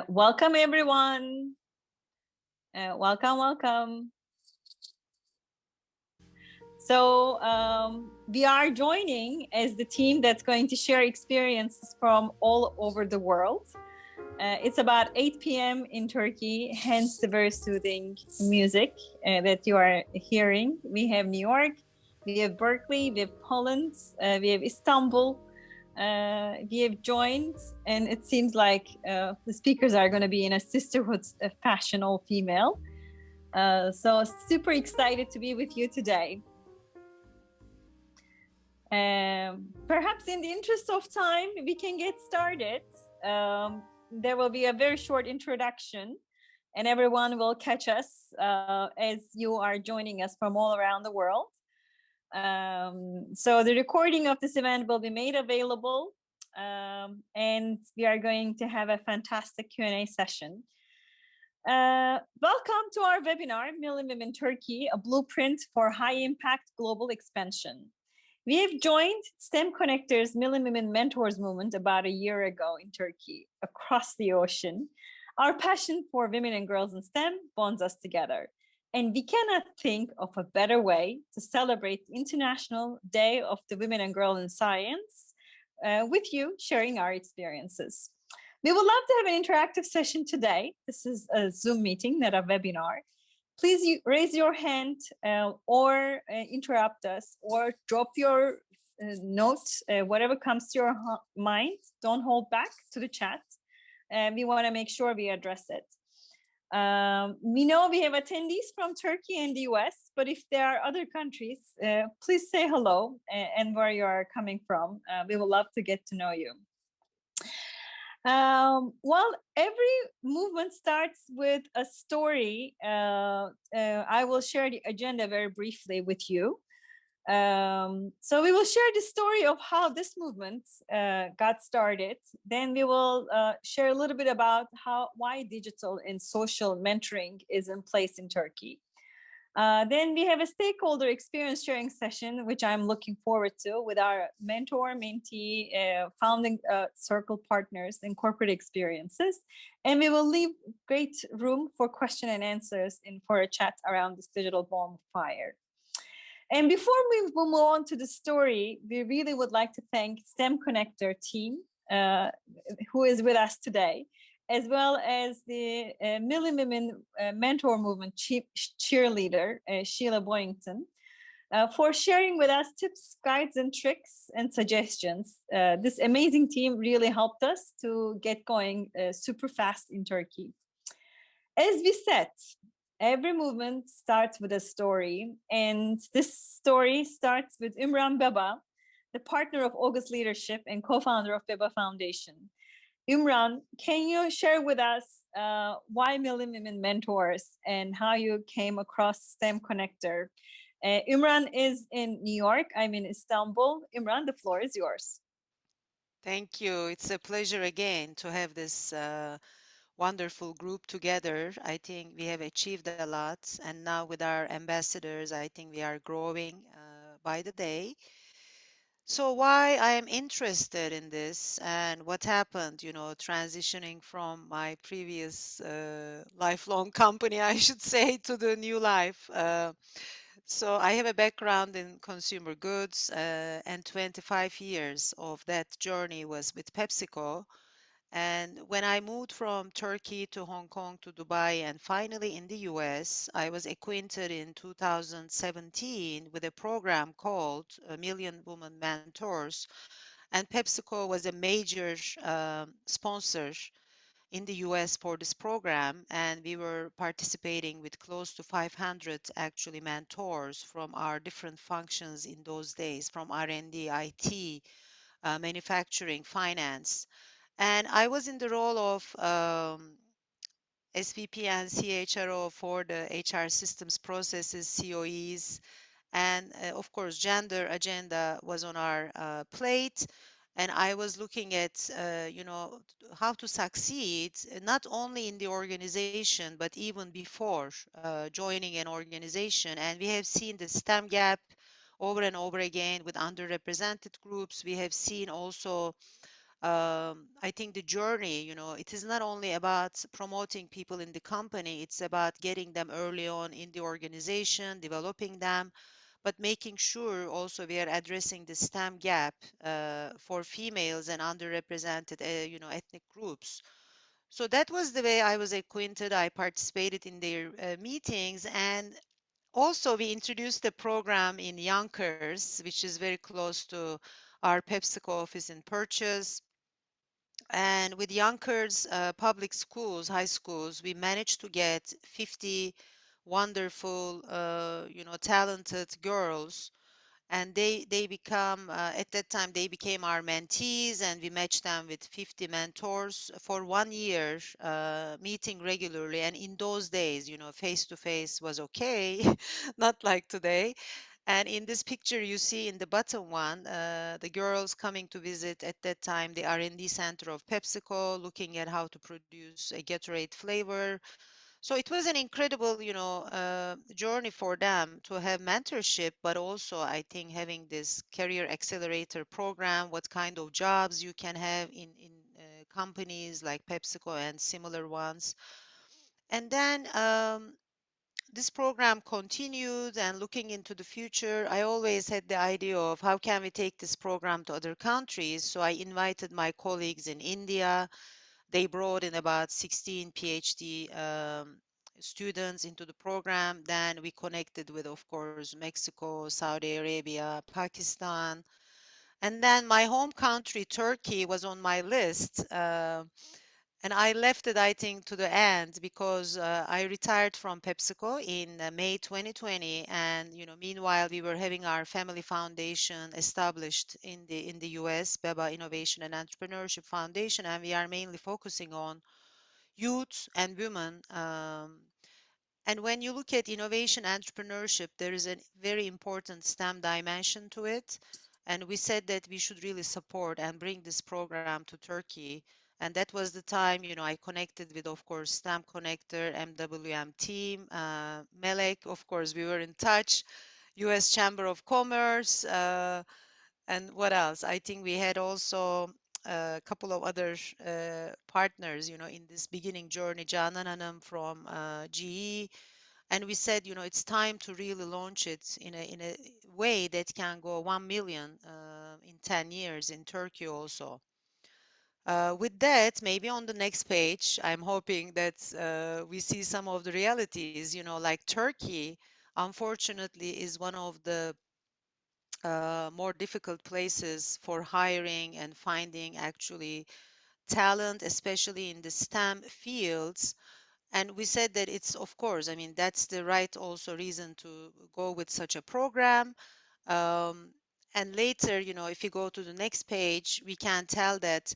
Welcome, everyone. Welcome. So we are joining as the team that's going to share experiences from all over the world. It's about 8 p.m. in Turkey, hence the very soothing music that you are hearing. We have New York, we have Berkeley, we have Poland, we have Istanbul. We have joined, and it seems like the speakers are going to be in a sisterhood fashion, all female. So super excited to be with you today. Perhaps in the interest of time, we can get started. There will be a very short introduction, and everyone will catch us as you are joining us from all around the world. So the recording of this event will be made available, and we are going to have a fantastic Q&A session. Welcome to our webinar, MWM-Turkey, a blueprint for high-impact global expansion. We have joined STEM Connectors MWM Mentors movement about a year ago in Turkey, across the ocean. Our passion for women and girls in STEM bonds us together. And we cannot think of a better way to celebrate the International Day of the Women and Girls in Science with you sharing our experiences. We would love to have an interactive session today. This is a Zoom meeting, not a webinar. Please raise your hand or interrupt us or drop your note, whatever comes to your mind. Don't hold back to the chat. We want to make sure we address it. We know we have attendees from Turkey and the US, but if there are other countries, please say hello and where you are coming from. We would love to get to know you. Well, every movement starts with a story. I will share the agenda very briefly with you. So we will share the story of how this movement got started. Then we will share a little bit about why digital and social mentoring is in place in Turkey. Then we have a stakeholder experience sharing session, which I'm looking forward to with our mentor, mentee, founding circle partners and corporate experiences. And we will leave great room for question and answers and for a chat around this digital bonfire. And before we move on to the story, we really would like to thank STEM Connector team who is with us today, as well as the MWM Mentor Movement cheerleader, Sheila Boyington, for sharing with us tips, guides, and tricks and suggestions. This amazing team really helped us to get going super fast in Turkey. As we said, every movement starts with a story, and this story starts with Imran Baba, the partner of August Leadership and co-founder of Baba Foundation. Imran, can you share with us why MWM Mentors and how you came across STEM Connector? Imran is in New York. I'm in Istanbul. Imran, the floor is yours. Thank you. It's a pleasure again to have this wonderful group together. I think we have achieved a lot. And now with our ambassadors, I think we are growing by the day. So why I am interested in this and what happened, transitioning from my previous lifelong company, I should say, to the new life. So I have a background in consumer goods and 25 years of that journey was with PepsiCo. And when I moved from Turkey to Hong Kong to Dubai and finally in the US, I was acquainted in 2017 with a program called Million Women Mentors. And PepsiCo was a major sponsor in the US for this program. And we were participating with close to 500 actually mentors from our different functions in those days, from R&D, IT, manufacturing, finance. And I was in the role of SVP and CHRO for the HR systems processes, COEs, and of course, gender agenda was on our plate. And I was looking at, how to succeed, not only in the organization, but even before joining an organization. And we have seen the STEM gap over and over again with underrepresented groups. We have seen also I think the journey, it is not only about promoting people in the company, it's about getting them early on in the organization, developing them, but making sure also we are addressing the STEM gap for females and underrepresented, ethnic groups. So that was the way I was acquainted. I participated in their meetings, and also we introduced the program in Yonkers, which is very close to our PepsiCo office in Purchase. And with Yonkers public schools, high schools, we managed to get 50 wonderful, talented girls, and they become at that time they became our mentees, and we matched them with 50 mentors for 1 year, meeting regularly. And in those days, face to face was okay, not like today. And in this picture, you see in the bottom one, the girls coming to visit at that time the R&D center of PepsiCo, looking at how to produce a Gatorade flavor. So it was an incredible, journey for them to have mentorship, but also I think having this career accelerator program, what kind of jobs you can have in companies like PepsiCo and similar ones. And then this program continued, and looking into the future, I always had the idea of how can we take this program to other countries. So I invited my colleagues in India. They brought in about 16 PhD students into the program. Then we connected with, of course, Mexico, Saudi Arabia, Pakistan. And then my home country, Turkey, was on my list. And I left it, I think, to the end because I retired from PepsiCo in May 2020. And meanwhile, we were having our family foundation established in the US, Baba Innovation and Entrepreneurship Foundation, and we are mainly focusing on youth and women. And when you look at innovation entrepreneurship, there is a very important STEM dimension to it. And we said that we should really support and bring this program to Turkey. And that was the time, I connected with, of course, STEM Connector, MWM team, Melek, of course, we were in touch, US Chamber of Commerce, and what else? I think we had also a couple of other partners, in this beginning journey, Canan Hanım from GE, and we said, it's time to really launch it in a way that can go 1 million in 10 years in Turkey also. With that, maybe on the next page, I'm hoping that we see some of the realities, like Turkey, unfortunately, is one of the more difficult places for hiring and finding actually talent, especially in the STEM fields. And we said that it's, of course, I mean, that's the right also reason to go with such a program. Um, and later, if you go to the next page, we can tell that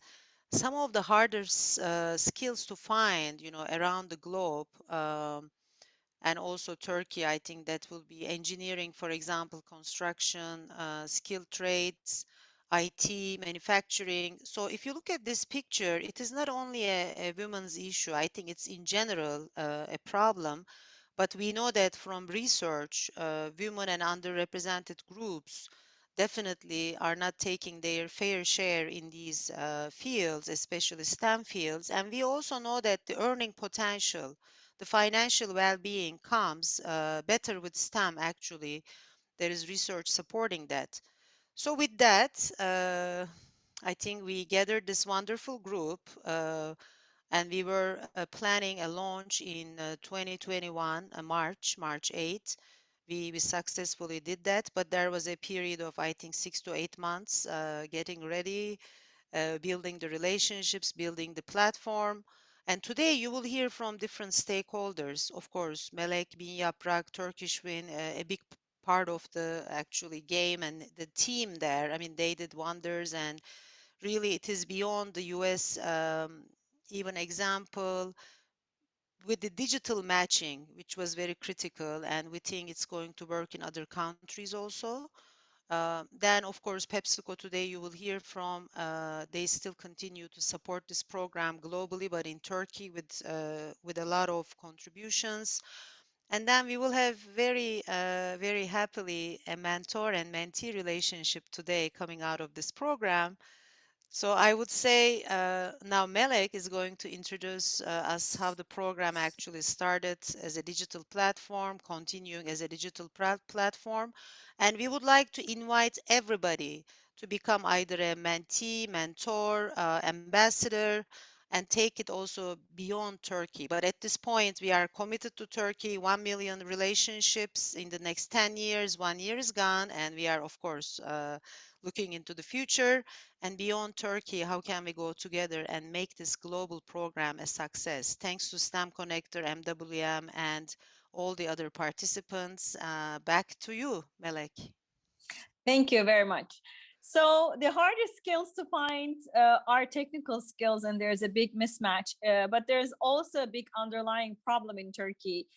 some of the harder skills to find, around the globe, and also Turkey, I think that will be engineering, for example, construction, skilled trades, IT, manufacturing. So if you look at this picture, it is not only a women's issue. I think it's in general a problem. But we know that from research, women and underrepresented groups definitely are not taking their fair share in these fields, especially STEM fields. And we also know that the earning potential, the financial well-being comes better with STEM, actually. There is research supporting that. So with that, I think we gathered this wonderful group, and we were planning a launch in 2021, March 8th. We successfully did that, but there was a period of, I think, 6 to 8 months getting ready, building the relationships, building the platform. And today you will hear from different stakeholders. Of course, Melek, Bin Yaprak, Turkishmen, a big part of the actually game, and the team there. I mean, they did wonders, and really it is beyond the US even example with the digital matching, which was very critical, and we think it's going to work in other countries also. Then, of course, PepsiCo today you will hear from. They still continue to support this program globally, but in Turkey with a lot of contributions. And then we will have very happily a mentor and mentee relationship today coming out of this program. So I would say now Melek is going to introduce us how the program actually started as a digital platform, continuing as a digital platform. And we would like to invite everybody to become either a mentee, mentor, ambassador, and take it also beyond Turkey. But at this point, we are committed to Turkey, 1 million relationships in the next 10 years, 1 year is gone, and we are, of course, looking into the future. And beyond Turkey, how can we go together and make this global program a success? Thanks to STEM Connector, MWM, and all the other participants. Back to you, Melek. Thank you very much. So the hardest skills to find are technical skills, and there's a big mismatch. But there's also a big underlying problem in Turkey.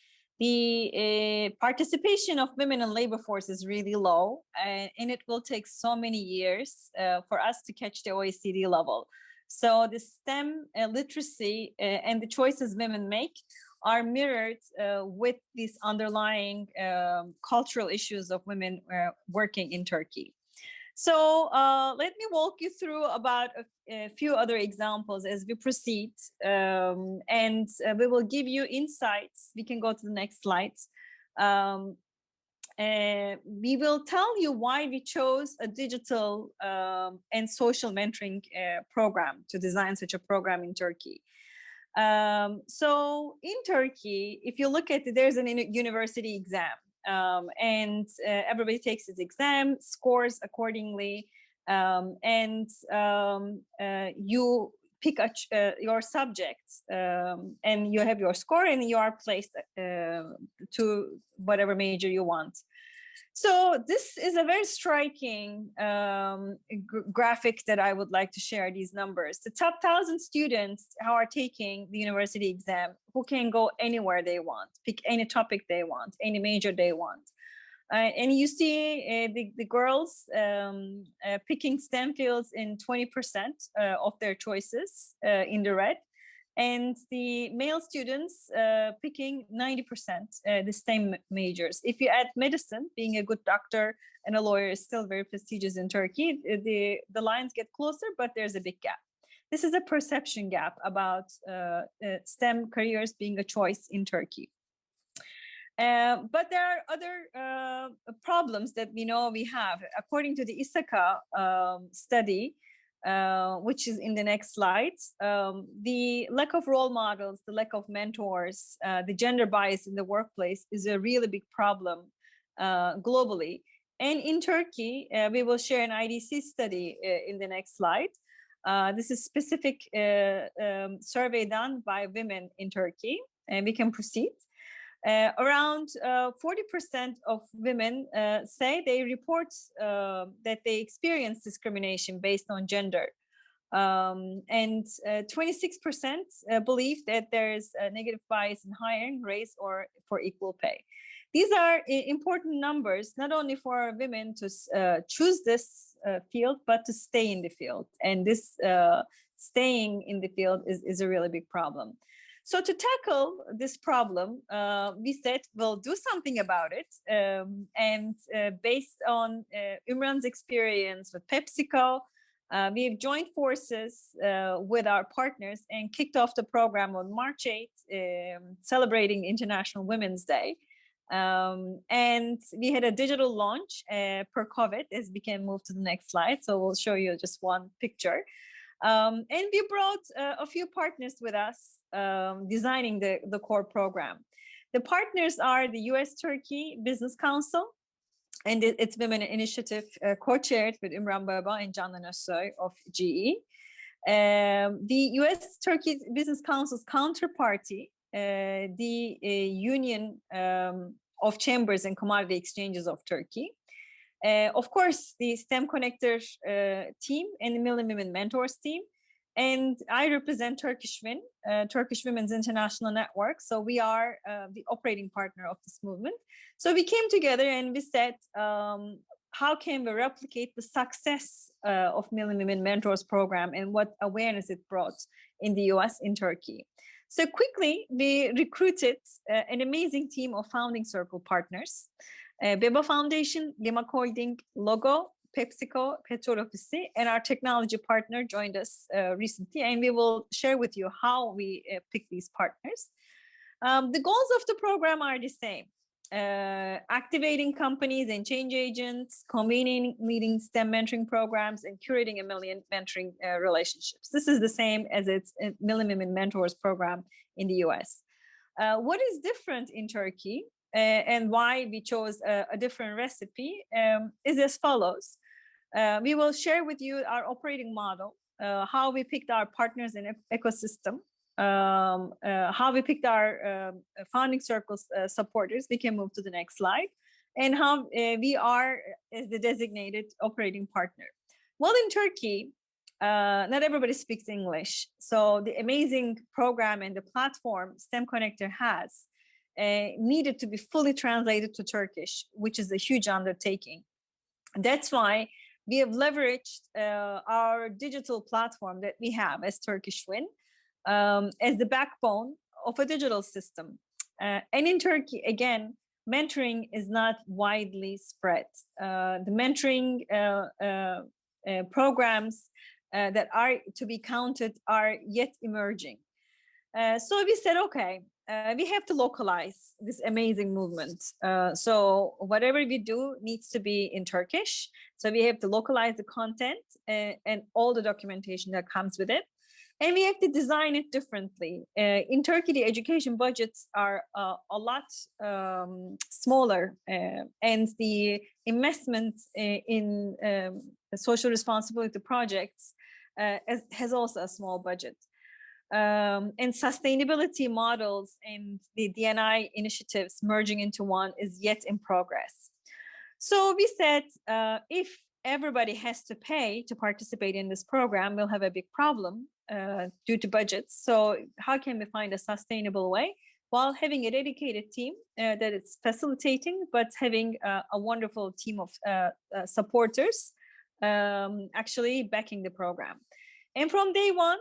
The participation of women in labor force is really low, and it will take so many years for us to catch the OECD level. So the STEM literacy and the choices women make are mirrored with these underlying cultural issues of women working in Turkey. So let me walk you through about a few other examples as we proceed, and we will give you insights. We can go to the next slides. We will tell you why we chose a digital and social mentoring program to design such a program in Turkey. So in Turkey, if you look at it, there's an university exam, and everybody takes this exam, scores accordingly, and you pick your subject, and you have your score, and you are placed to whatever major you want. So this is a very striking graphic that I would like to share these numbers. The top 1,000 students who are taking the university exam, who can go anywhere they want, pick any topic they want, any major they want. And you see the girls picking STEM fields in 20% of their choices in the red, and the male students picking 90% the STEM majors. If you add medicine, being a good doctor and a lawyer is still very prestigious in Turkey, the lines get closer, but there's a big gap. This is a perception gap about STEM careers being a choice in Turkey. But there are other problems that we know we have. According to the Isaka study, which is in the next slides, the lack of role models, the lack of mentors, the gender bias in the workplace is a really big problem globally. And in Turkey, we will share an IDC study in the next slide. This is specific survey done by women in Turkey, and we can proceed. Around 40% of women say they report that they experience discrimination based on gender. And 26% believe that there is a negative bias in hiring, race, or for equal pay. These are important numbers, not only for women to choose this field, but to stay in the field. And this staying in the field is a really big problem. So to tackle this problem, we said we'll do something about it. And based on Imran's experience with PepsiCo, we've joined forces with our partners and kicked off the program on March 8th, celebrating International Women's Day. And we had a digital launch per COVID, as we can move to the next slide. So we'll show you just one picture. And we brought a few partners with us designing the core program. The partners are the US-Turkey Business Council and its Women Initiative co-chaired with Imran Baba and Canan Özsoy of GE. The US-Turkey Business Council's counterparty, the Union of Chambers and Commodity Exchanges of Turkey. Of course, the STEM Connector team and the Million Women Mentors team. And I represent Turkishmen, Turkish Women's International Network. So we are the operating partner of this movement. So we came together and we said, how can we replicate the success of Million Women Mentors program and what awareness it brought in the US, in Turkey? So quickly, we recruited an amazing team of Founding Circle partners. Beba Foundation, Limak Holding, Logo, PepsiCo, Petrol Ofisi, and our technology partner joined us recently, and we will share with you how we pick these partners. The goals of the program are the same. Activating companies and change agents, convening leading STEM mentoring programs, and curating 1 million mentoring relationships. This is the same as its MWM Mentors program in the US. What is different in Turkey and why we chose a different recipe is as follows. We will share with you our operating model, how we picked our partners in ecosystem, how we picked our founding circles supporters. We can move to the next slide. And how we are as the designated operating partner. Well, in Turkey, not everybody speaks English. So the amazing program and the platform STEM Connector has needed to be fully translated to Turkish, which is a huge undertaking. That's why we have leveraged our digital platform that we have as Turkishmen as the backbone of a digital system. And in Turkey, again, mentoring is not widely spread. The mentoring programs that are to be counted are yet emerging. So we said, okay, we have to localize this amazing movement. So whatever we do needs to be in Turkish. So we have to localize the content and all the documentation that comes with it. And we have to design it differently. In Turkey, the education budgets are a lot smaller, and the investment in social responsibility projects has also a small budget. And sustainability models and the D&I initiatives merging into one is yet in progress. So we said, if everybody has to pay to participate in this program, we'll have a big problem due to budgets. So how can we find a sustainable way while having a dedicated team that is facilitating, but having a wonderful team of supporters actually backing the program. And from day one,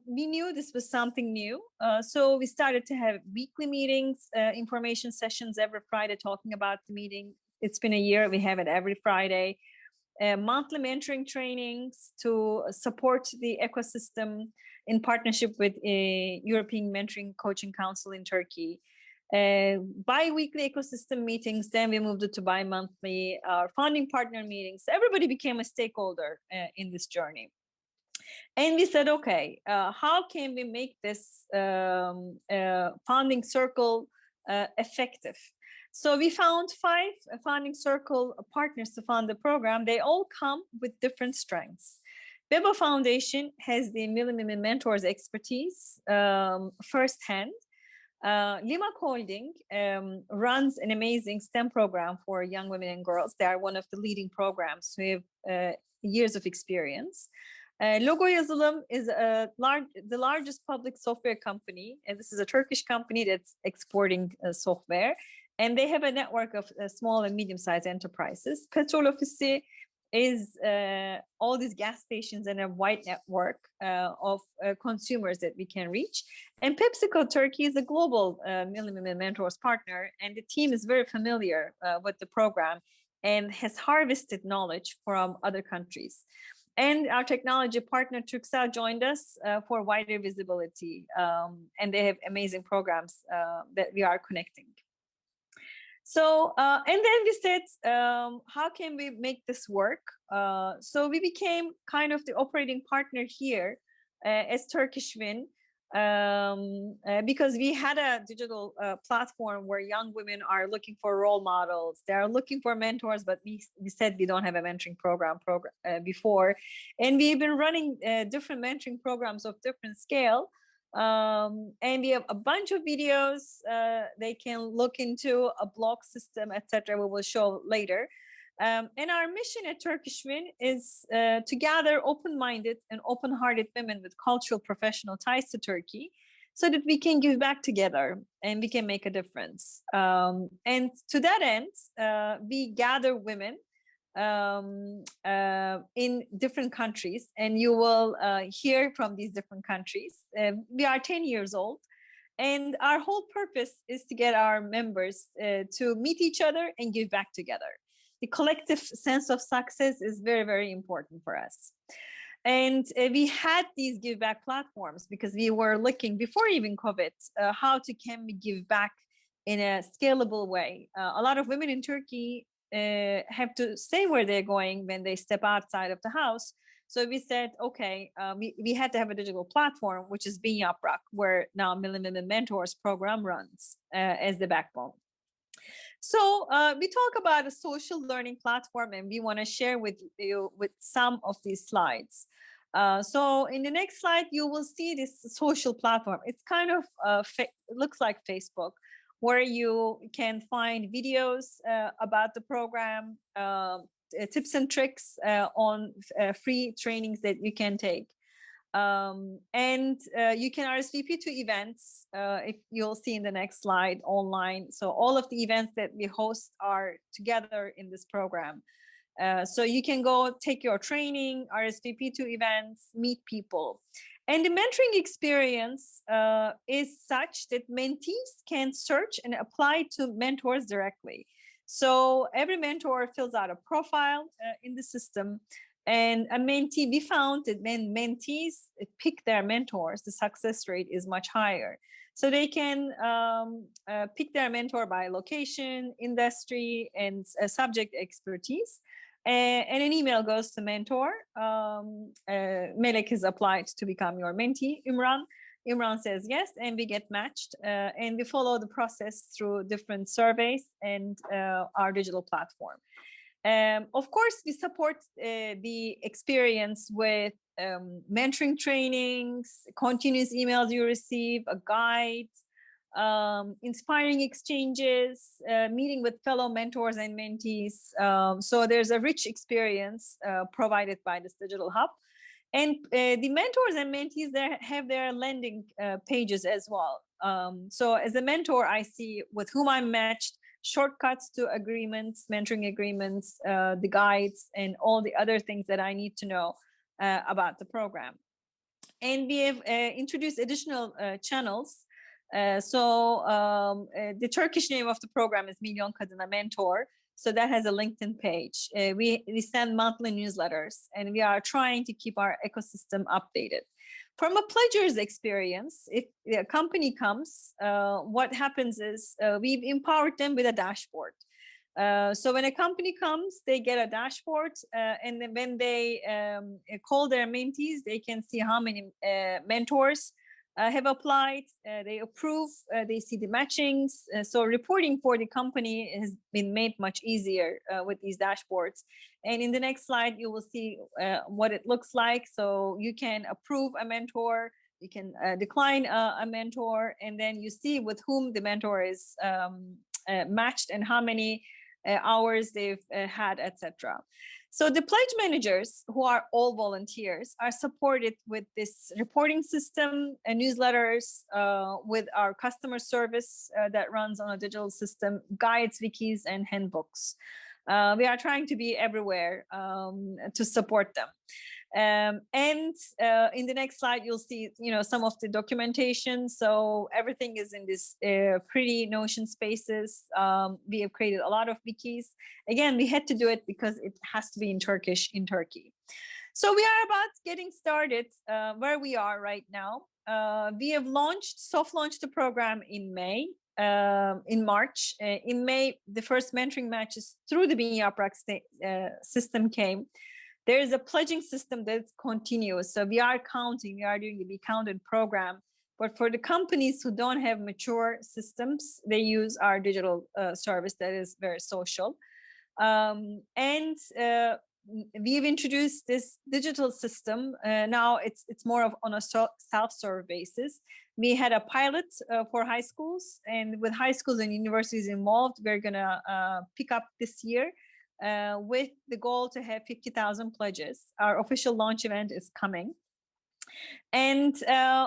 we knew this was something new. So we started to have weekly meetings, information sessions every Friday talking about the meeting. It's been a year, we have it every Friday. Monthly mentoring trainings to support the ecosystem in partnership with a European Mentoring Coaching Council in Turkey. Bi-weekly ecosystem meetings, then we moved it to bi-monthly, our founding partner meetings. Everybody became a stakeholder in this journey. And we said, okay, how can we make this founding circle effective? So we found 5 founding circle partners to fund the program. They all come with different strengths. Baba Foundation has the MWM Mentors expertise firsthand. Lima Holding runs an amazing STEM program for young women and girls. They are one of the leading programs who have years of experience. Logo Yazılım is the largest public software company, and this is a Turkish company that's exporting software, and they have a network of small and medium-sized enterprises. Petrol Ofisi is all these gas stations and a wide network of consumers that we can reach. And PepsiCo Turkey is a global MWM Mentors partner, and the team is very familiar with the program and has harvested knowledge from other countries. And our technology partner, Turkcell, joined us for wider visibility. And they have amazing programs that we are connecting. So, and then we said, how can we make this work? So we became kind of the operating partner here as Turkishmen, because we had a digital platform where young women are looking for role models. They are looking for mentors, but we said we don't have a mentoring program before. And we've been running different mentoring programs of different scale. And we have a bunch of videos they can look into, a blog system, etc. We will show later. And our mission at Turkishmen is to gather open-minded and open-hearted women with cultural professional ties to Turkey so that we can give back together and we can make a difference. And to that end, we gather women in different countries, and you will hear from these different countries. We are 10 years old, and our whole purpose is to get our members to meet each other and give back together. the collective sense of success is very, very important for us. And we had these give back platforms because we were looking before even COVID, can we give back in a scalable way. A lot of women in Turkey have to stay where they're going when they step outside of the house. So we said, okay, we had to have a digital platform, which is Yaprak, where now MWM Mentors program runs as the backbone. So we talk about a social learning platform, and we want to share with you with some of these slides. So in the next slide, you will see this social platform. It's kind of looks like Facebook, where you can find videos about the program, tips and tricks on free trainings that you can take. And you can RSVP to events, if you'll see in the next slide, online. So all of the events that we host are together in this program. So you can go take your training, RSVP to events, meet people. And the mentoring experience is such that mentees can search and apply to mentors directly. So every mentor fills out a profile in the system. And a mentee, we found that when mentees pick their mentors, the success rate is much higher. So they can pick their mentor by location, industry, and subject expertise. And an email goes to mentor. Melek is applied to become your mentee, Imran. Imran says yes, and we get matched. And we follow the process through different surveys and our digital platform. Of course, we support the experience with mentoring trainings, continuous emails you receive, a guide, inspiring exchanges, meeting with fellow mentors and mentees. So there's a rich experience provided by this digital hub. And the mentors and mentees there have their landing pages as well. So as a mentor, I see with whom I'm matched, shortcuts to agreements, mentoring agreements, the guides, and all the other things that I need to know about the program. And we have introduced additional channels. The Turkish name of the program is Milyon Kadına Mentor. So that has a LinkedIn page. We send monthly newsletters, and we are trying to keep our ecosystem updated. From a pledger's experience, if a company comes, what happens is we've empowered them with a dashboard. So when a company comes, they get a dashboard, and then when they call their mentees, they can see how many mentors have applied, they approve, they see the matchings. So reporting for the company has been made much easier with these dashboards. And in the next slide, you will see what it looks like. So you can approve a mentor, you can decline a mentor, and then you see with whom the mentor is matched and how many hours they've had, etc. So the pledge managers, who are all volunteers, are supported with this reporting system, newsletters, with our customer service that runs on a digital system, guides, wikis, and handbooks. We are trying to be everywhere to support them. In the next slide, you'll see, some of the documentation. So everything is in this pretty Notion spaces. We have created a lot of wikis. Again, we had to do it because it has to be in Turkish in Turkey. So we are about getting started where we are right now. We have soft launched the program in May. In March. In May, the first mentoring matches through the Yaprak system came. There is a pledging system that's continuous. So we are doing the Be Counted program. But for the companies who don't have mature systems, they use our digital service that is very social. We've introduced this digital system. Now it's more of on a self-serve basis. We had a pilot for high schools, and with high schools and universities involved, we're gonna pick up this year with the goal to have 50,000 pledges. Our official launch event is coming. And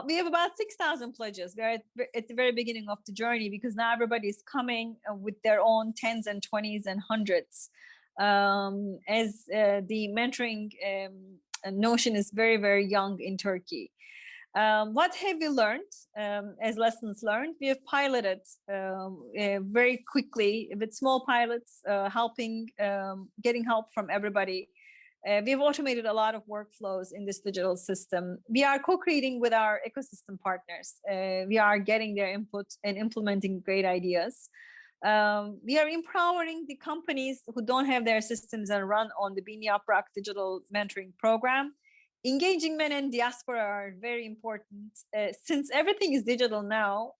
we have about 6,000 pledges. We're at the very beginning of the journey because now everybody is coming with their own 10s and 20s and 100s. As the mentoring notion is very, very young in Turkey. What have we learned as lessons learned? We have piloted very quickly with small pilots, getting help from everybody. We've automated a lot of workflows in this digital system. We are co-creating with our ecosystem partners. We are getting their input and implementing great ideas. We are empowering the companies who don't have their systems and run on the Bini Yaprak digital mentoring program. Engaging men and diaspora are very important. Since everything is digital now,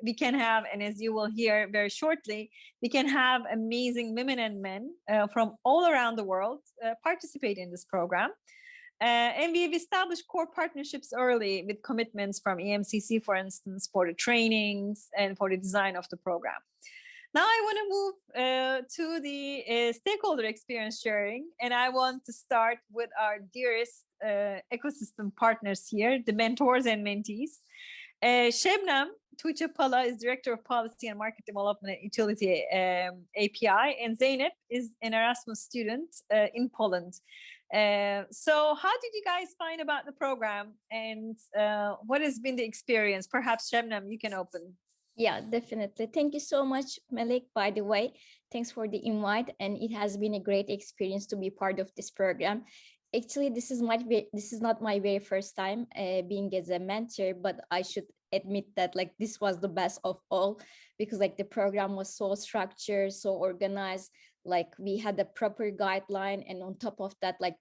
we can have, and as you will hear very shortly, we can have amazing women and men from all around the world participate in this program. And we've established core partnerships early with commitments from EMCC, for instance, for the trainings and for the design of the program. Now I want to move to the stakeholder experience sharing, and I want to start with our dearest ecosystem partners here, the mentors and mentees. Şebnem Tuğçe Pala is Director of Policy and Market Development at Utility API, and Zeynep is an Erasmus student in Poland. So how did you guys find about the program, and what has been the experience? Perhaps Şebnem, you can open. Yeah, definitely. Thank you so much, Melek, by the way. Thanks for the invite, and it has been a great experience to be part of this program. Actually, this is not my very first time being as a mentor, but I should admit that like this was the best of all, because like the program was so structured, so organized, like we had a proper guideline, and on top of that, like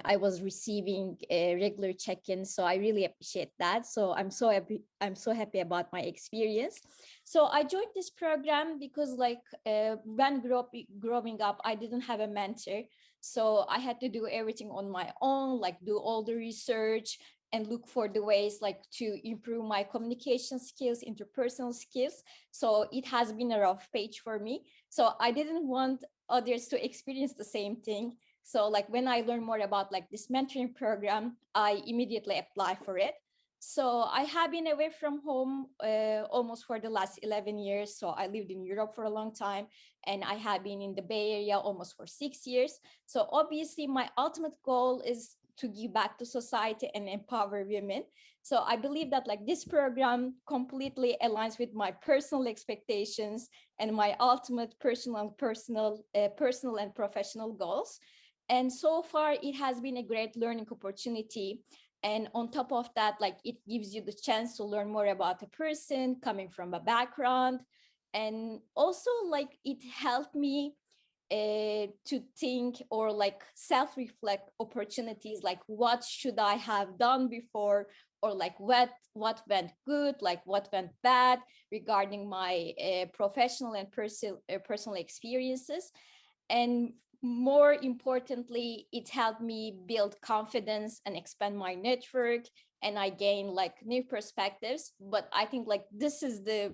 I was receiving regular check-ins, so I really appreciate that. So I'm so happy about my experience. So I joined this program because when growing up, I didn't have a mentor. So I had to do everything on my own, like do all the research and look for the ways to improve my communication skills, interpersonal skills. So it has been a rough page for me. So I didn't want others to experience the same thing. So when I learned more about this mentoring program, I immediately applied for it. So I have been away from home almost for the last 11 years. So I lived in Europe for a long time, and I have been in the Bay Area almost for 6 years. So obviously my ultimate goal is to give back to society and empower women. So I believe that this program completely aligns with my personal expectations and my ultimate personal and professional goals. And so far, it has been a great learning opportunity. And on top of that, it gives you the chance to learn more about a person coming from a background. And also, it helped me to think or self-reflect opportunities, what should I have done before, or what went good, what went bad regarding my professional and personal experiences. And more importantly, it helped me build confidence and expand my network, and I gain new perspectives. But I think this is the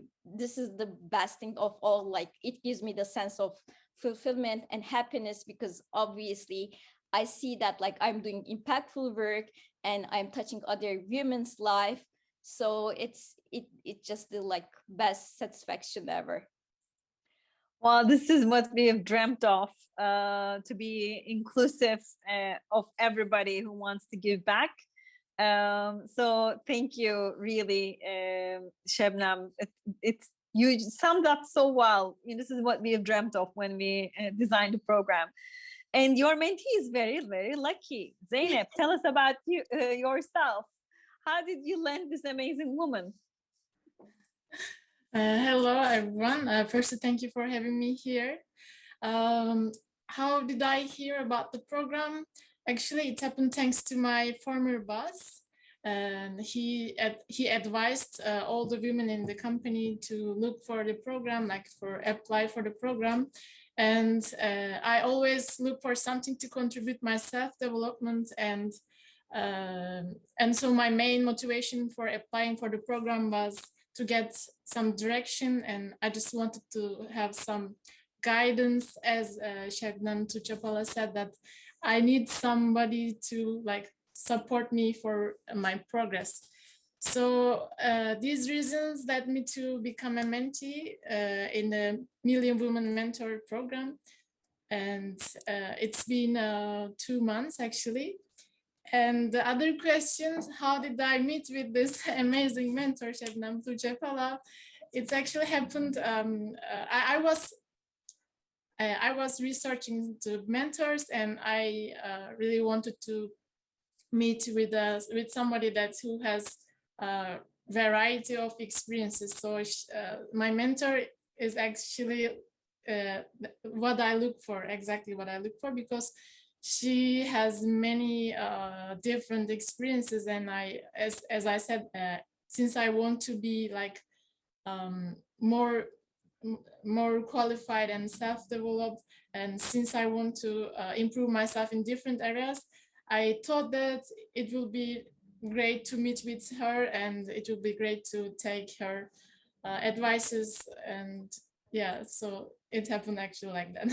best thing of all. It gives me the sense of fulfillment and happiness, because obviously I see that I'm doing impactful work and I'm touching other women's life. So it's just the best satisfaction ever. Well, this is what we have dreamt of, to be inclusive of everybody who wants to give back. So thank you, really, Şebnem. You summed up so well. This is what we have dreamt of when we designed the program. And your mentee is very, very lucky. Zeynep, tell us about yourself. How did you land this amazing woman? Hello, everyone. First, thank you for having me here. How did I hear about the program? Actually, it happened thanks to my former boss. And he advised all the women in the company to look for the program, apply for the program. And I always look for something to contribute my self-development, and so my main motivation for applying for the program was to get some direction, and I just wanted to have some guidance. As Şebnem Tuğçe Pala said, that I need somebody to support me for my progress. So these reasons led me to become a mentee in the Million Women Mentor program, and it's been 2 months actually. And the other question, how did I meet with this amazing mentor, Şebnem Tuğçe Pala? It's actually happened. I was researching the mentors, and I really wanted to meet with somebody who has a variety of experiences. So my mentor is actually what I look for, exactly what I look for, because she has many different experiences, and as I said, since I want to be like more qualified and self-developed, and since I want to improve myself in different areas, I thought that it will be great to meet with her, and it will be great to take her advices. And yeah, so it happened actually like that.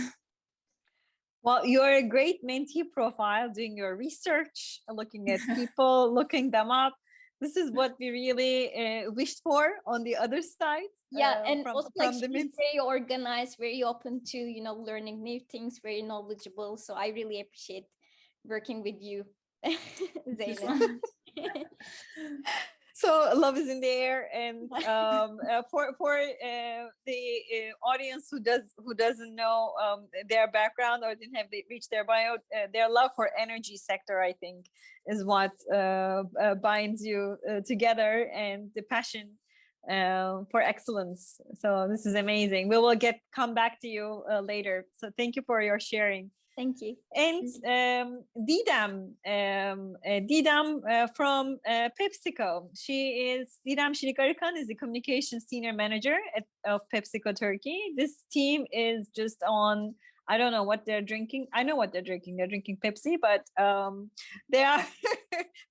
Well, you're a great mentee profile, doing your research, looking at people, looking them up. This is what we really wished for on the other side. Yeah, and also like the she's very organized, very open to, you know, learning new things, very knowledgeable. So I really appreciate working with you, Zeynep. So love is in the air, and for the audience who doesn't know their background or didn't have reached their bio, their love for energy sector, I think, is what binds you together, and the passion for excellence. So this is amazing. We will come back to you later. So thank you for your sharing. Thank you. And Didem from PepsiCo. Didem Şirikarikan is the communications senior manager of PepsiCo Turkey. This team is just on, I don't know what they're drinking. I know what they're drinking. They're drinking Pepsi, but they are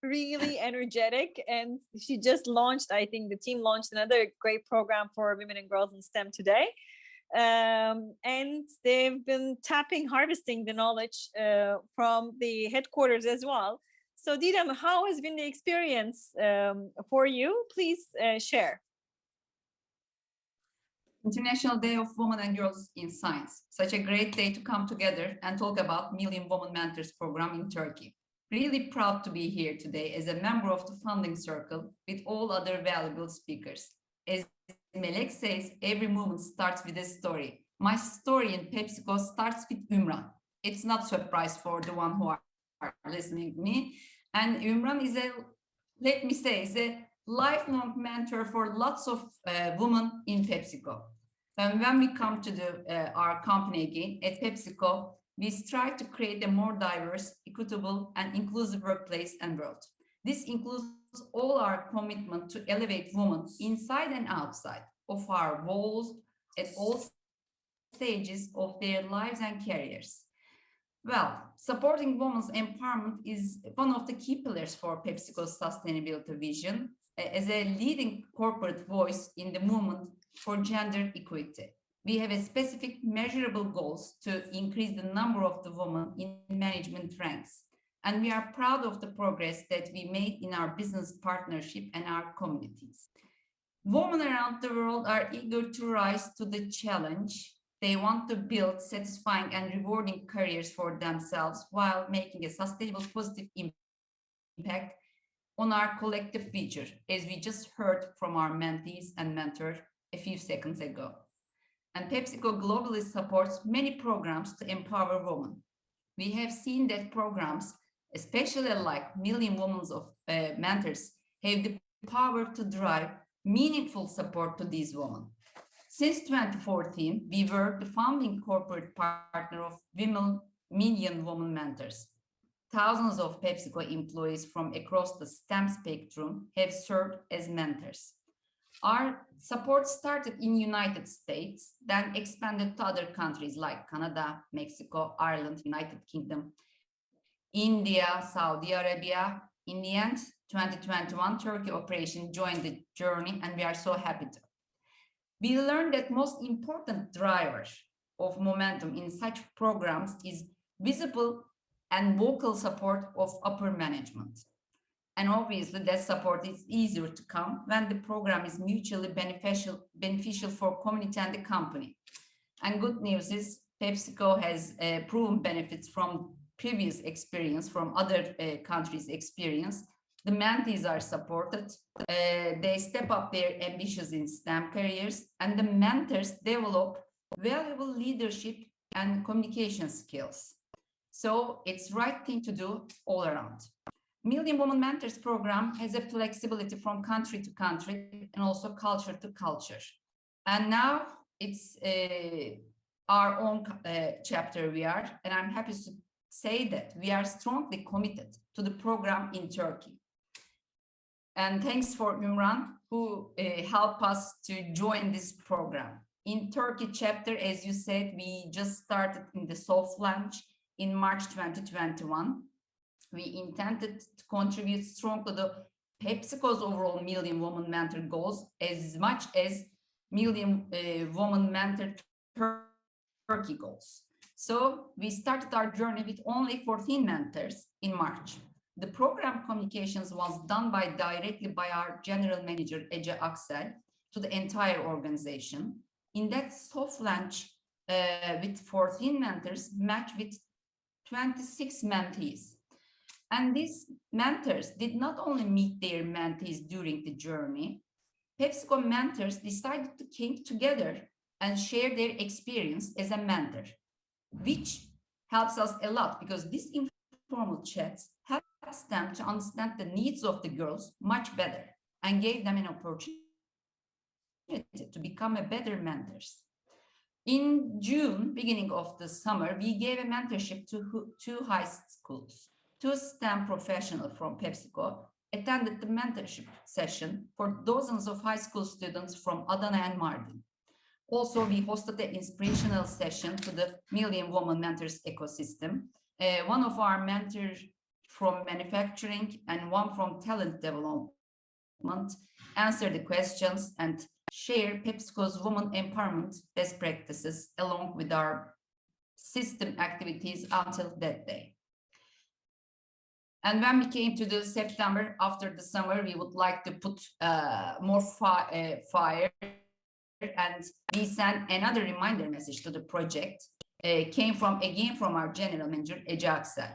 really energetic. And she just launched, I think the team launched another great program for women and girls in STEM today. And they've been harvesting the knowledge from the headquarters as well. So Didem, how has been the experience for you? Please share. International Day of Women and Girls in Science. Such a great day to come together and talk about Million Women Mentors program in Turkey. Really proud to be here today as a member of the funding circle with all other valuable speakers. As Melek says, every movement starts with a story. My story in PepsiCo starts with Imran. It's not a surprise for the one who are listening to me. And Imran is a lifelong mentor for lots of women in PepsiCo. And when we come to our company again at PepsiCo, we strive to create a more diverse, equitable, and inclusive workplace and world. This includes all our commitment to elevate women inside and outside of our walls at all stages of their lives and careers. Well, supporting women's empowerment is one of the key pillars for PepsiCo's sustainability vision as a leading corporate voice in the movement for gender equity. We have a specific measurable goals to increase the number of the women in management ranks. And we are proud of the progress that we made in our business partnership and our communities. Women around the world are eager to rise to the challenge. They want to build satisfying and rewarding careers for themselves while making a sustainable, positive impact on our collective future, as we just heard from our mentees and mentor a few seconds ago. And PepsiCo globally supports many programs to empower women. We have seen that programs, especially like Million Women of Mentors, have the power to drive meaningful support to these women. Since 2014, we were the founding corporate partner of Million Women Mentors. Thousands of PepsiCo employees from across the STEM spectrum have served as mentors. Our support started in United States, then expanded to other countries like Canada, Mexico, Ireland, United Kingdom, India, Saudi Arabia. In the end, 2021 Turkey operation joined the journey, and we are so happy to. We learned that most important driver of momentum in such programs is visible and vocal support of upper management. And obviously that support is easier to come when the program is mutually beneficial for community and the company. And good news is PepsiCo has proven benefits from previous experience, from other countries' experience, the mentees are supported. They step up their ambitions in STEM careers, and the mentors develop valuable leadership and communication skills. So it's right thing to do all around. Million Women Mentors program has a flexibility from country to country and also culture to culture. And now it's our own chapter we are, and I'm happy to say that we are strongly committed to the program in Turkey. And thanks for Imran, who helped us to join this program. In Turkey chapter, as you said, we just started in the soft launch in March 2021. We intended to contribute strongly to PepsiCo's overall Million Women Mentor goals as much as Million Women Mentor Turkey goals. So we started our journey with only 14 mentors in March. The program communications was done directly by our general manager, Ece Aksel, to the entire organization. In that soft launch with 14 mentors, matched with 26 mentees. And these mentors did not only meet their mentees during the journey, PepsiCo mentors decided to come together and share their experience as a mentor, which helps us a lot because these informal chats helps them to understand the needs of the girls much better and gave them an opportunity to become a better mentors. In June, beginning of the summer, we gave a mentorship to two high schools. Two STEM professionals from PepsiCo attended the mentorship session for dozens of high school students from Adana and Mardin. Also, we hosted an inspirational session to the Million Women Mentors ecosystem. One of our mentors from manufacturing and one from talent development answered the questions and share PepsiCo's women empowerment best practices along with our system activities until that day. And when we came to the September, after the summer, we would like to put more fire, and we sent another reminder message to the project, came from our general manager, Ece Aksel.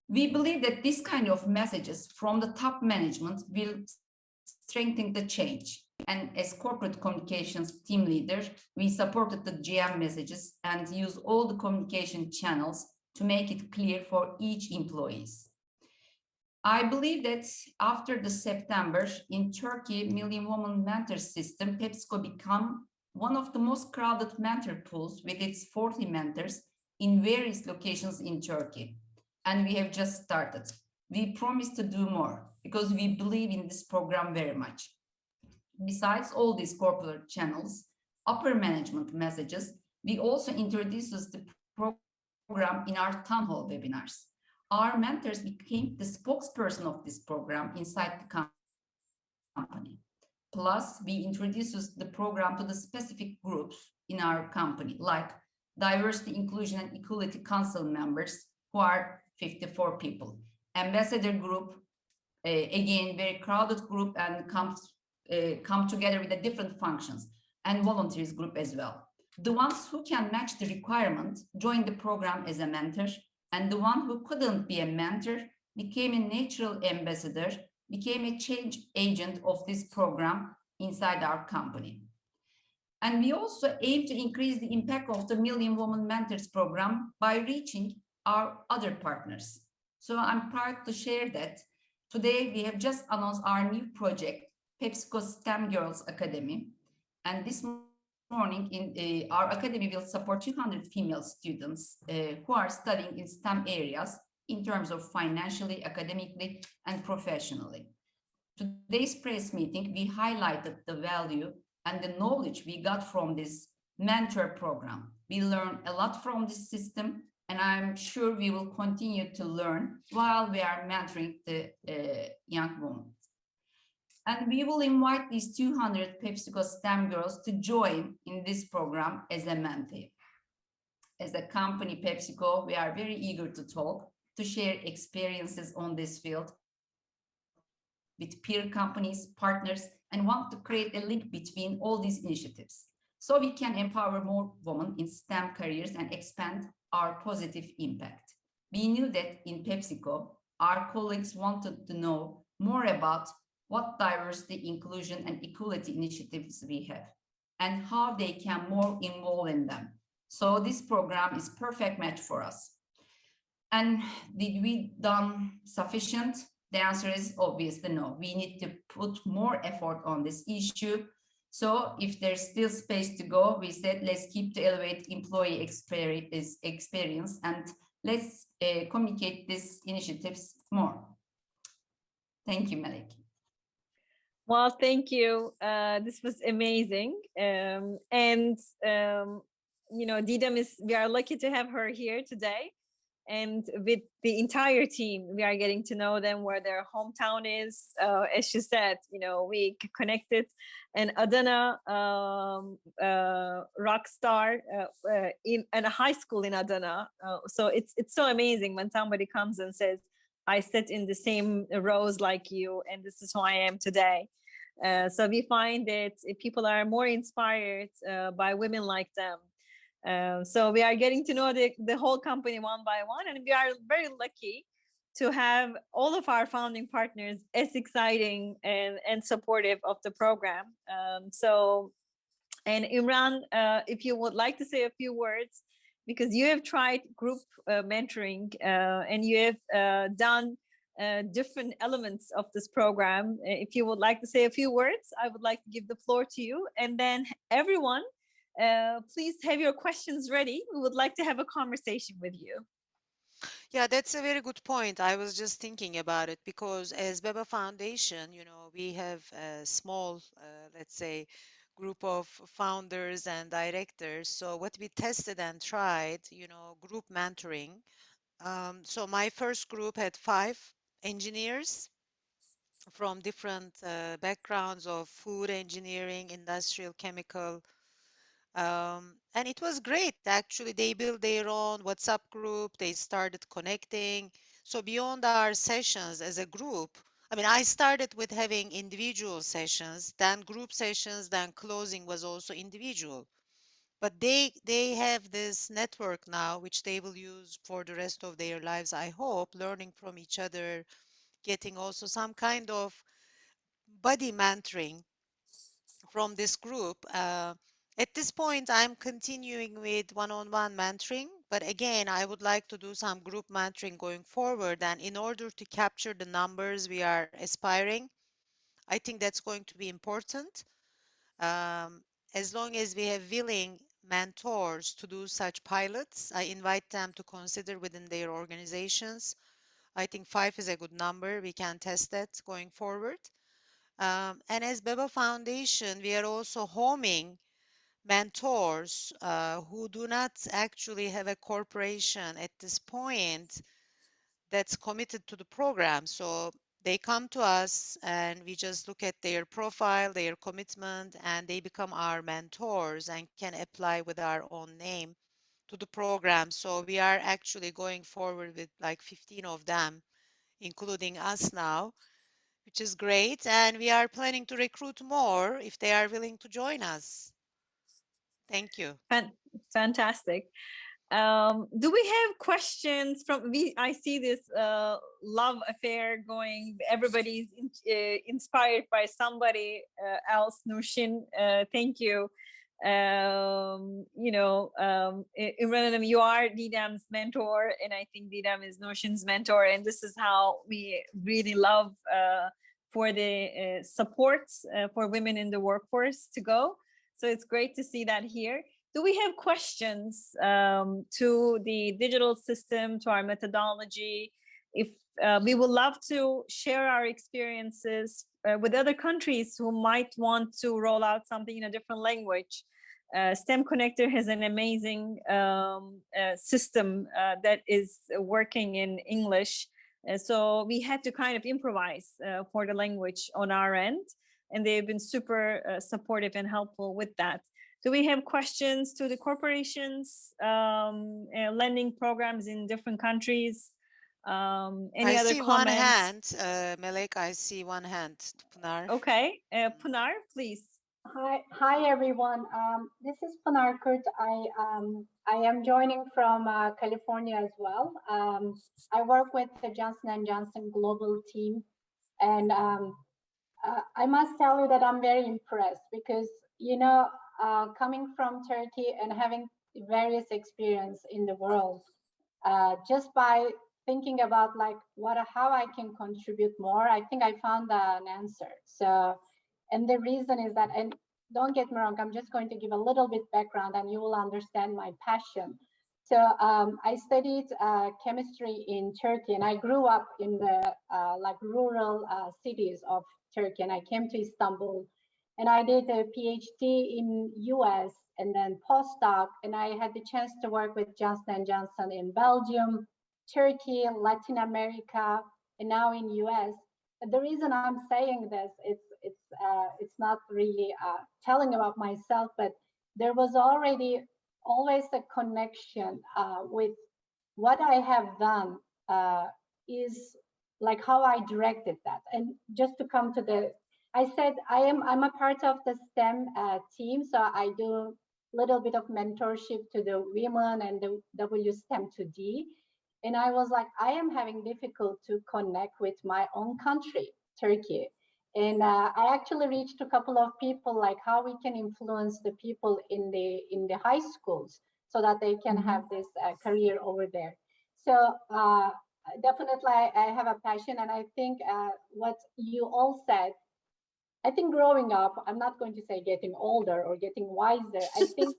We believe that this kind of messages from the top management will strengthen the change. And as corporate communications team leader, we supported the GM messages and use all the communication channels to make it clear for each employees. I believe that after the September in Turkey Million Women Mentor system, PepsiCo become one of the most crowded mentor pools with its 40 mentors in various locations in Turkey. And we have just started. We promise to do more because we believe in this program very much. Besides all these corporate channels, upper management messages, we also introduced the program in our town hall webinars. Our mentors became the spokesperson of this program inside the company. Plus, we introduced the program to the specific groups in our company, like Diversity, Inclusion, and Equality Council members, who are 54 people. Ambassador group, again, very crowded group and come together with the different functions, and volunteers group as well. The ones who can match the requirement joined the program as a mentor, and the one who couldn't be a mentor became a natural ambassador, became a change agent of this program inside our company. And we also aim to increase the impact of the Million Women Mentors program by reaching our other partners. So I'm proud to share that today we have just announced our new project, PepsiCo STEM Girls Academy. And this morning, our academy will support 200 female students who are studying in STEM areas in terms of financially, academically, and professionally. Today's press meeting, we highlighted the value and the knowledge we got from this mentor program. We learned a lot from this system, and I'm sure we will continue to learn while we are mentoring the young women. And we will invite these 200 PepsiCo STEM girls to join in this program as a mentee. As a company, PepsiCo, we are very eager to talk, to share experiences on this field with peer companies, partners, and want to create a link between all these initiatives so we can empower more women in STEM careers and expand our positive impact. We knew that in PepsiCo, our colleagues wanted to know more about what diversity, inclusion, and equality initiatives we have and how they can more involve in them. So this program is perfect match for us. And did we done sufficient? The answer is obviously no. We need to put more effort on this issue. So if there's still space to go, we said, let's keep to elevate employee experience and let's communicate these initiatives more. Thank you, Malik. Well, thank you. This was amazing. Didem we are lucky to have her here today. And with the entire team, we are getting to know them, where their hometown is. As she said, we connected. And Adana, rock star in a high school in Adana. So it's so amazing when somebody comes and says, I sit in the same rows like you, and this is who I am today. So we find that people are more inspired by women like them. So we are getting to know the whole company one by one, and we are very lucky to have all of our founding partners as exciting and supportive of the program. And Imran, if you would like to say a few words, because you have tried group mentoring and you have done different elements of this program. If you would like to say a few words, I would like to give the floor to you. And then everyone, please have your questions ready. We would like to have a conversation with you. Yeah, that's a very good point. I was just thinking about it because as Baba Foundation, we have a small, let's say, group of founders and directors. So what we tested and tried, group mentoring. So my first group had 5 engineers from different backgrounds of food engineering, industrial, chemical, and it was great. Actually, they built their own WhatsApp group. They started connecting. So beyond our sessions as a group, I mean, I started with having individual sessions, then group sessions, then closing was also individual. But they have this network now, which they will use for the rest of their lives, I hope, learning from each other, getting also some kind of body mentoring from this group. At this point, I'm continuing with one-on-one mentoring, but again, I would like to do some group mentoring going forward. And in order to capture the numbers we are aspiring, I think that's going to be important. As long as we have willing mentors to do such pilots, I invite them to consider within their organizations. I think 5 is a good number. We can test that going forward. And as Baba Foundation, we are also homing mentors who do not actually have a corporation at this point that's committed to the program. So they come to us and we just look at their profile, their commitment, and they become our mentors and can apply with our own name to the program. So we are actually going forward with like 15 of them, including us now, which is great. And we are planning to recruit more if they are willing to join us. Thank you. Fantastic. Do we have questions from I see this love affair going. Everybody's inspired by somebody else. Nurshin, thank you. Imran, you are Didam's mentor, and I think Didam is Nurshin's mentor, and this is how we really love for the support for women in the workforce to go. So it's great to see that here. Do we have questions to the digital system, to our methodology? If we would love to share our experiences with other countries who might want to roll out something in a different language. STEM Connector has an amazing system that is working in English. So we had to kind of improvise for the language on our end. And they've been super supportive and helpful with that. Do we have questions to the corporations, lending programs in different countries? Any other comments? One hand, Melek, I see one hand. Pınar. Okay, Pınar, please. Hi everyone. This is Pınar Kurt. I am joining from California as well. I work with the Johnson & Johnson global team, and I must tell you that I'm very impressed because, you know, coming from Turkey and having various experience in the world, just by thinking about like how I can contribute more, I think I found an answer. So, and the reason is that, and don't get me wrong, I'm just going to give a little bit background and you will understand my passion. So I studied chemistry in Turkey, and I grew up in the like rural cities of Turkey, and I came to Istanbul, and I did a PhD in US and then postdoc, and I had the chance to work with Johnson & Johnson in Belgium, Turkey, Latin America, and now in US. And the reason I'm saying this, it's not really telling about myself, but there was always a connection with what I have done is like how I directed that. And just to come to I said I'm a part of the STEM team, so I do a little bit of mentorship to the women and the WSTEM to D. And I was like, I am having difficult to connect with my own country, Turkey. And I actually reached a couple of people like how we can influence the people in the high schools so that they can have this career over there. So definitely I have a passion, and I think what you all said, I think growing up, I'm not going to say getting older or getting wiser. I think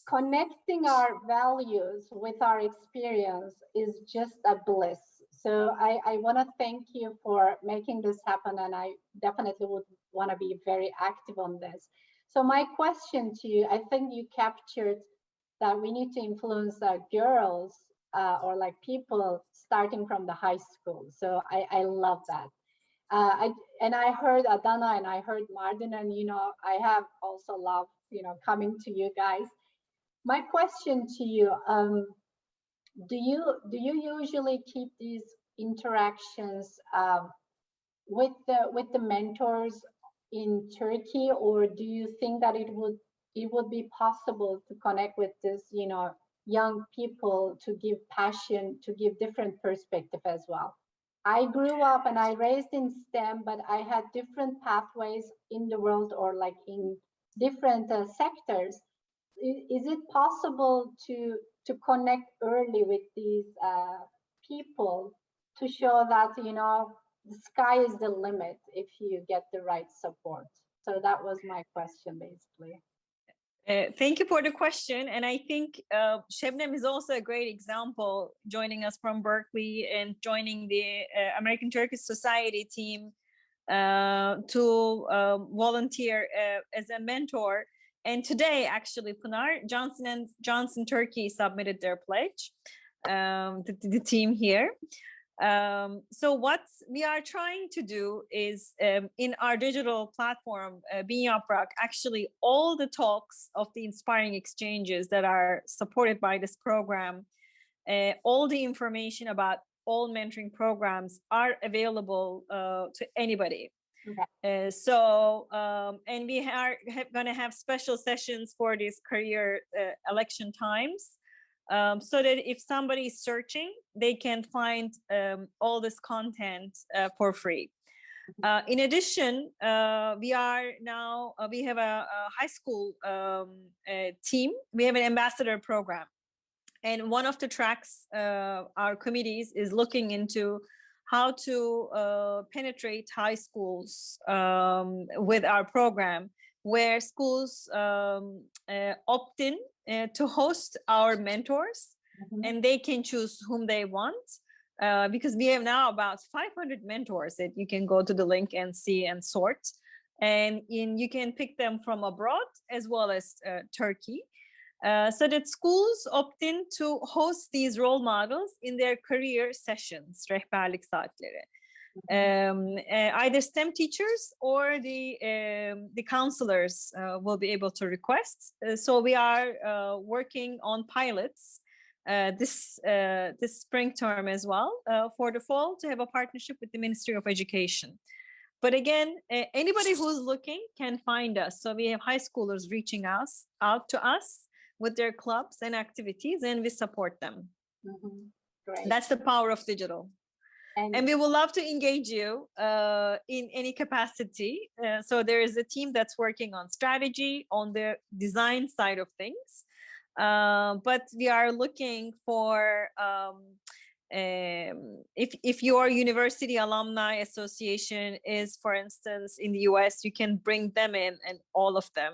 connecting our values with our experience is just a bliss. So I want to thank you for making this happen, and I definitely would want to be very active on this. So my question to you, I think you captured that we need to influence girls or like people starting from the high school. So I love that. I heard Adana and I heard Mardin, and you know, I have also loved, you know, coming to you guys. My question to you, do you usually keep these interactions with the mentors in Turkey, or do you think that it would be possible to connect with this, you know, young people to give passion, to give different perspective as well? I grew up and I raised in STEM, but I had different pathways in the world or like in different sectors. Is it possible to connect early with these people to show that, you know, the sky is the limit if you get the right support? So that was my question, basically. Thank you for the question. And I think Shebnem is also a great example, joining us from Berkeley and joining the American Turkish Society team to volunteer as a mentor. And today, actually, Pınar, Johnson & Johnson Turkey submitted their pledge, the team here. So what we are trying to do is in our digital platform, Being Yaprak, actually all the talks of the inspiring exchanges that are supported by this program, all the information about all mentoring programs are available to anybody. Okay. And we are going to have special sessions for these career election times. So that if somebody is searching, they can find all this content for free. In addition, we have a high school team. We have an ambassador program. And one of the tracks, our committees is looking into how to penetrate high schools with our program, where schools opt in to host our mentors, and they can choose whom they want, because we have now about 500 mentors that you can go to the link and see and sort, and you can pick them from abroad as well as Turkey, so that schools opt in to host these role models in their career sessions, rehberlik saatleri. Either STEM teachers or the counselors will be able to request. So we are working on pilots this spring term as well, for the fall, to have a partnership with the Ministry of Education. But again, anybody who's looking can find us. So we have high schoolers reaching out to us with their clubs and activities, and we support them. Great. That's the power of digital. And we would love to engage you in any capacity. So there is a team that's working on strategy, on the design side of things. But we are looking for, if your university alumni association is, for instance, in the US, you can bring them in, and all of them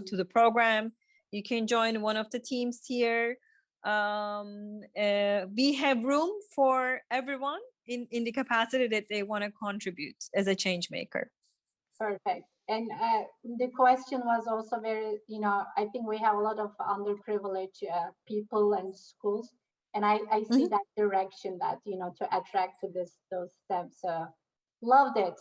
to the program. You can join one of the teams here. We have room for everyone in the capacity that they want to contribute as a change maker. Perfect. And the question was also very, I think we have a lot of underprivileged people and schools, and I see that direction, that, to attract to those steps. Loved it.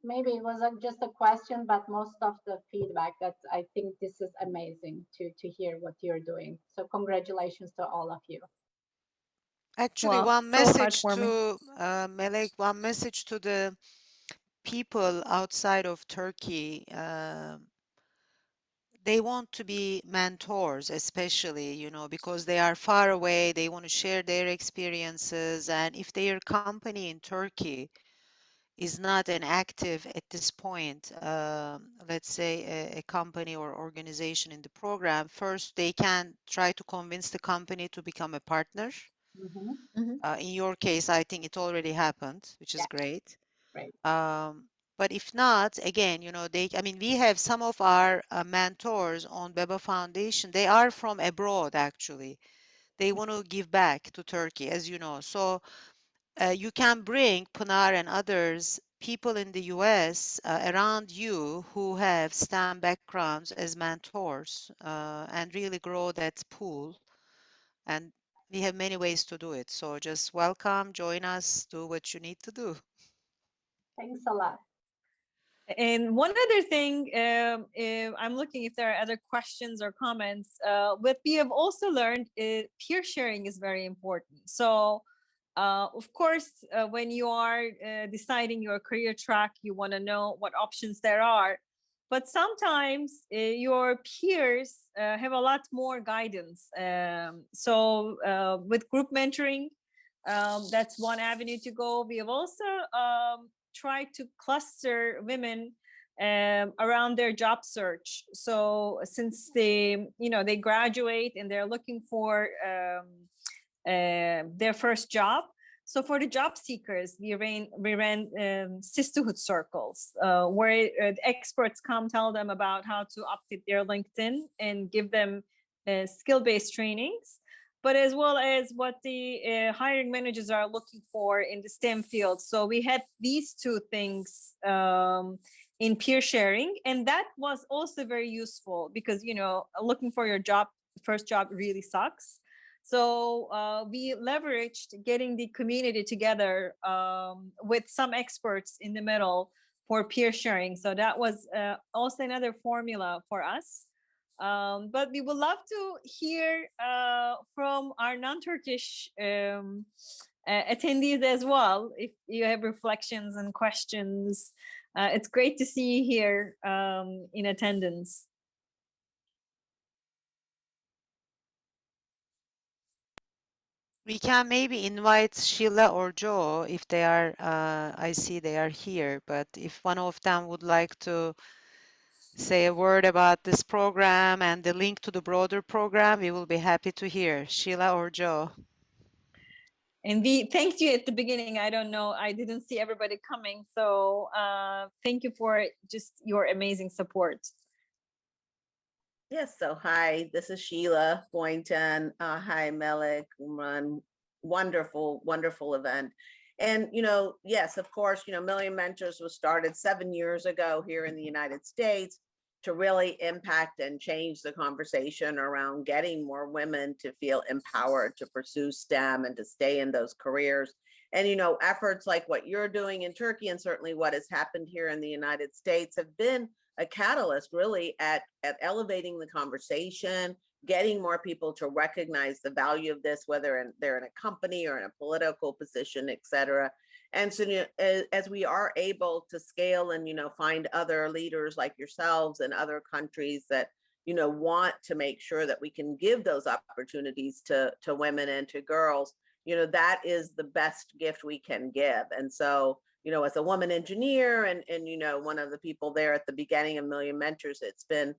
Maybe it was just a question, but most of the feedback, that I think this is amazing to hear what you're doing. So congratulations to all of you. Actually, Well, one so message heartwarming. to Melek, one message to the people outside of Turkey. They want to be mentors, especially, because they are far away. They want to share their experiences. And if their company in Turkey is not an active at this point, let's say a company or organization in the program, first they can try to convince the company to become a partner. In your case, I think it already happened, which is great. Great. But if not, again, we have some of our mentors on Baba Foundation. They are from abroad, actually. They want to give back to Turkey, as you know. So you can bring Pınar and others, people in the US around you who have STEM backgrounds as mentors, and really grow that pool. And we have many ways to do it. So just welcome, join us, do what you need to do. Thanks a lot. And one other thing, I'm looking if there are other questions or comments. What we have also learned is peer sharing is very important. So, of course, when you are deciding your career track, you want to know what options there are. But sometimes your peers have a lot more guidance. So with group mentoring, that's one avenue to go. We have also try to cluster women around their job search. So since they graduate and they're looking for their first job. So for the job seekers, we ran sisterhood circles where experts come tell them about how to update their LinkedIn and give them skill-based trainings, but as well as what the hiring managers are looking for in the STEM field. So we had these two things in peer sharing, and that was also very useful because, looking for your first job really sucks. So we leveraged getting the community together with some experts in the middle for peer sharing. So that was also another formula for us. But we would love to hear from our non-Turkish attendees as well, if you have reflections and questions. It's great to see you here in attendance. We can maybe invite Sheila or Joe if they are, I see they are here, but if one of them would like to say a word about this program and the link to the broader program, we will be happy to hear. Sheila or Joe. And we thanked you at the beginning. I don't know, I didn't see everybody coming. So thank you for just your amazing support. Yes, so hi, this is Sheila Boynton. Hi, Melek, Umran. Wonderful, wonderful event. And, yes, of course, Million Mentors was started 7 years ago here in the United States to really impact and change the conversation around getting more women to feel empowered to pursue STEM and to stay in those careers. And, efforts like what you're doing in Turkey and certainly what has happened here in the United States have been a catalyst really at elevating the conversation, getting more people to recognize the value of this, whether they're in a company or in a political position, et cetera. And so as we are able to scale and, find other leaders like yourselves in other countries that, want to make sure that we can give those opportunities to women and to girls, that is the best gift we can give. And so, as a woman engineer and one of the people there at the beginning of Million Mentors, it's been,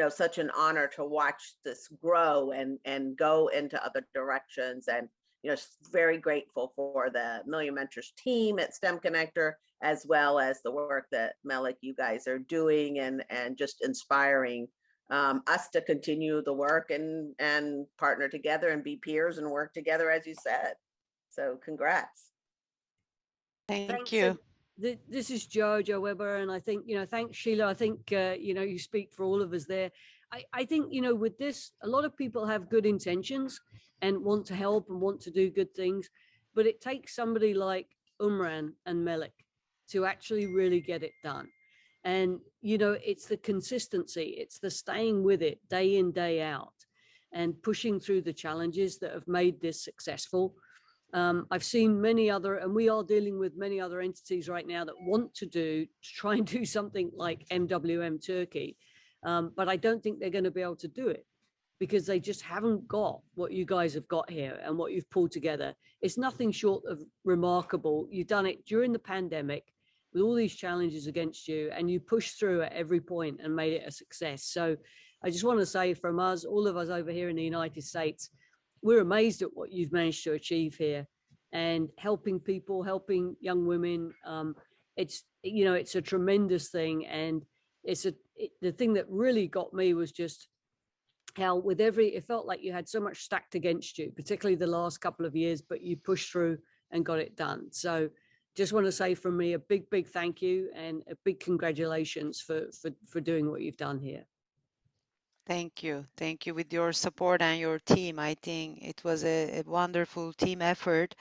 such an honor to watch this grow and go into other directions. And, very grateful for the Million Mentors team at STEM Connector, as well as the work that Melik, you guys are doing and just inspiring us to continue the work and partner together and be peers and work together, as you said. So congrats. Thank Thanks. you. This is Joe Weber, and I think, thanks, Sheila. I think, you speak for all of us there. I think, with this, a lot of people have good intentions and want to help and want to do good things, but it takes somebody like Imran and Melik to actually really get it done. And, it's the consistency, it's the staying with it day in, day out, and pushing through the challenges that have made this successful. I've seen many other, and we are dealing with many other entities right now that want to try and do something like MWM-Turkey, but I don't think they're going to be able to do it because they just haven't got what you guys have got here and what you've pulled together. It's nothing short of remarkable. You've done it during the pandemic with all these challenges against you, and you pushed through at every point and made it a success. So I just want to say from us, all of us over here in the United States, we're amazed at what you've managed to achieve here and helping people, helping young women. It's a tremendous thing. And the thing that really got me was just how it felt like you had so much stacked against you, particularly the last couple of years, but you pushed through and got it done. So just want to say from me a big thank you and a big congratulations for doing what you've done here. Thank you. Thank you. With your support and your team, I think it was a wonderful team effort.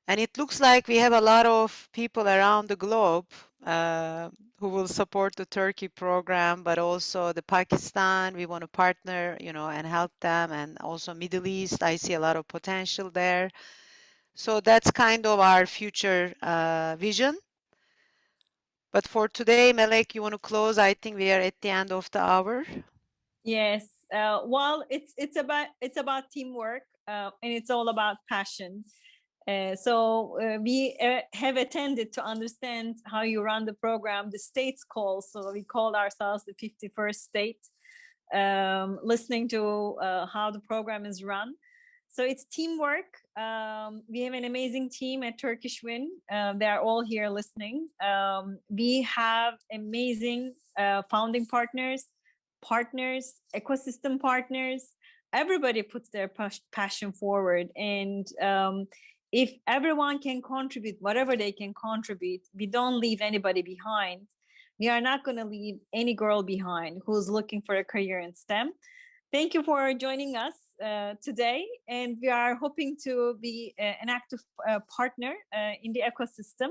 And it looks like we have a lot of people around the globe who will support the Turkey program, but also the Pakistan. We want to partner, and help them. And also Middle East, I see a lot of potential there. So that's kind of our future vision. But for today, Melek, you want to close? I think we are at the end of the hour. Yes. Well, it's about teamwork, and it's all about passion. So we have attended to understand how you run the program. The states call, so we call ourselves the 51st state, listening to how the program is run. So it's teamwork. We have an amazing team at Turkishmen. They are all here listening. We have amazing founding partners, ecosystem partners. Everybody puts their passion forward. And if everyone can contribute whatever they can contribute, we don't leave anybody behind. We are not going to leave any girl behind who's looking for a career in STEM. Thank you for joining us today. And we are hoping to be an active partner in the ecosystem,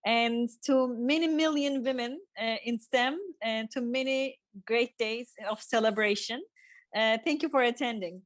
and to many million women in STEM, and to many great days of celebration. Thank you for attending.